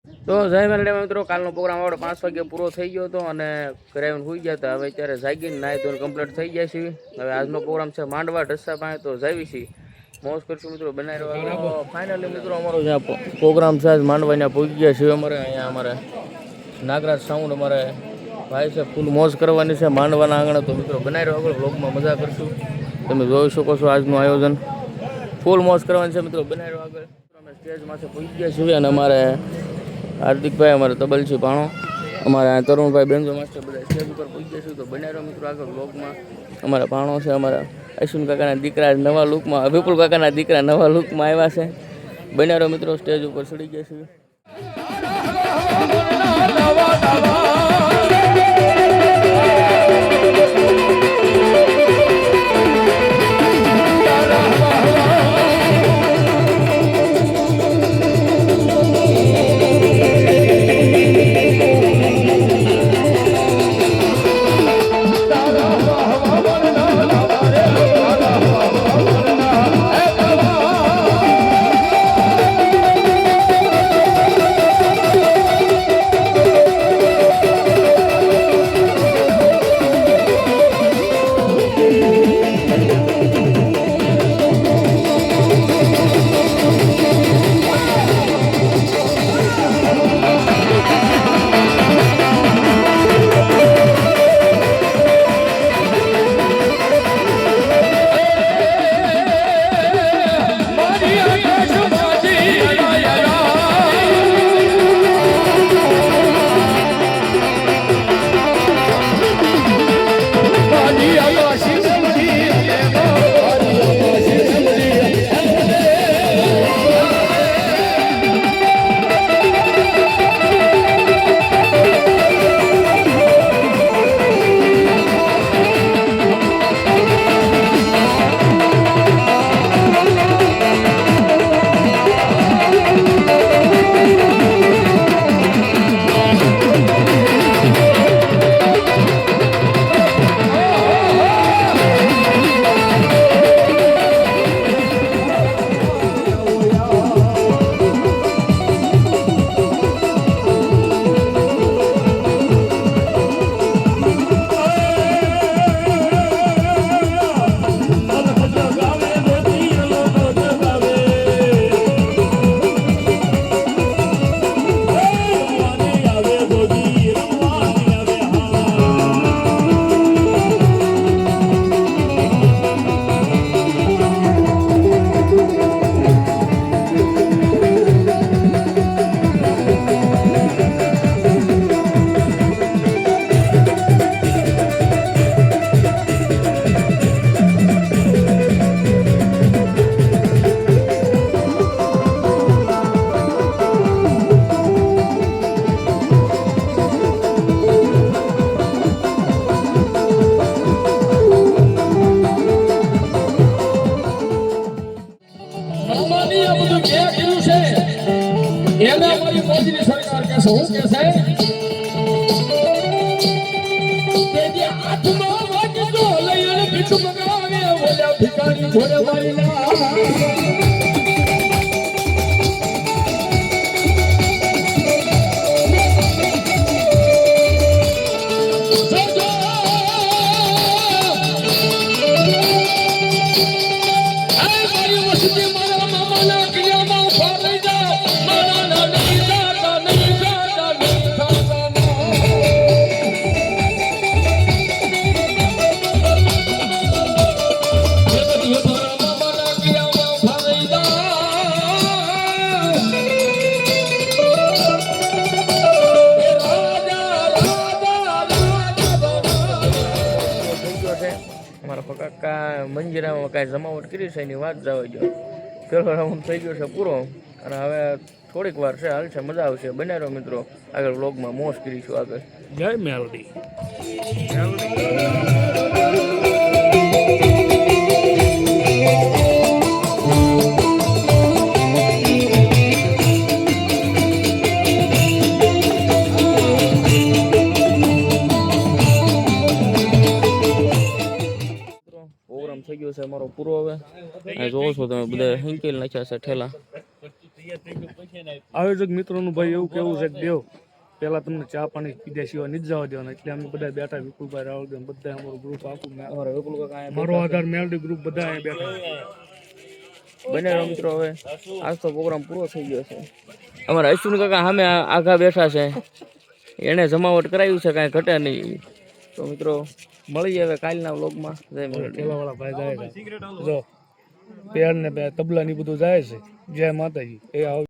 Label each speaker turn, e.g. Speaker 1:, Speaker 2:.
Speaker 1: તો જય મેલડી મિત્રો, કાલનો પ્રોગ્રામ આપણો 5 વાગે પૂરો થઈ ગયો હતો અને ઘરે આવીને સુઈ ગયા હતા. હવે અત્યારે જાગીને નાહી ધોઈને કમ્પ્લીટ થઈ ગયા છીએ. હવે આજનો પ્રોગ્રામ છે માંડવા ઢસા પાસે, તો જાવી છીએ મોજ કરશું મિત્રો. બનાવી રહ્યો ફાઇનલી મિત્રો અમારો જ્યાં પ્રોગ્રામ છે આજ માંડવા પહોંચી ગયા છીએ. અમારે અહીંયા અમારે નાગરાજ સાઉન્ડ અમારે ભાઈ છે, ફૂલ મોજ કરવાની છે માંડવાના આંગણે. તો મિત્રો બનાવી રહ્યો આગળ બ્લોગમાં મજા કરશું. તમે જોઈ શકો છો આજનું આયોજન ફૂલ મોજ કરવાની છે મિત્રો. બનાવી રહ્યો આગળ અમે સ્ટેજમાંથી પહોંચી ગયા છીએ અને અમારે હાર્દિકભાઈ અમારે તબલજી ભાણો, અમારા તરુણભાઈ બેન્જો માસ્ટર બધા સ્ટેજ ઉપર પહોંચી ગયા છે. તો બનાવ્યો મિત્રો આગળ બ્લોગમાં અમારા ભાણો છે, અમારા અશ્વિન કાકાના દીકરા નવા લુકમાં, વિપુલ કાકાના દીકરા નવા લુકમાં આવ્યા છે. બનાવ્યો મિત્રો સ્ટેજ ઉપર ચડી ગયા છે. અમારા કાકા મંજીરામાં કાંઈ જમાવટ કરી છે એની વાત જવા દો. પેલો રાઉન્ડ થઈ ગયો છે પૂરો અને હવે થોડીક વાર છે, હાલ છે, મજા આવશે. બનાવ્યો મિત્રો આગળ વ્લોગમાં મોજ કરીશું આગળ. જય મેલડી. પ્રોગ્રામ થઈ ગયો છે અમારો પૂરો. હવે જોવો છો તમે બધા હિંકેલ નાખ્યા છે ઠેલા.
Speaker 2: આયોજક મિત્રોનું ભાઈ એવું કેવું છે કે દેવ પેલા તમને ચા પાણી પીધા સિવાય નથી જવા દેવાના, એટલે અમે બધા બેઠા વિપુલભાઈ રાવળ બધા અમારું ગ્રુપ આખું
Speaker 1: અમારા વિપુલ કાકા અહીંયા
Speaker 2: મારો આધાર મેલડી ગ્રુપ બધા અહીંયા બેઠા.
Speaker 1: બને રહો મિત્રો. હવે આજ તો પ્રોગ્રામ પૂરો થઈ ગયો છે. અમારા અશ્વિન કાકા સામે આઘા બેઠા છે, એને જમાવટ કરાવ્યું છે, કાંઈ ઘટે નહીં. તો મિત્રો મળીએ હવે કાલના વ્લોગમાં. જય માતાજી.
Speaker 2: પેલાવાળા ભાઈ જાય છે જો પેર ને તબલા ની બધું જાય છે. જય માતાજી. એ આવ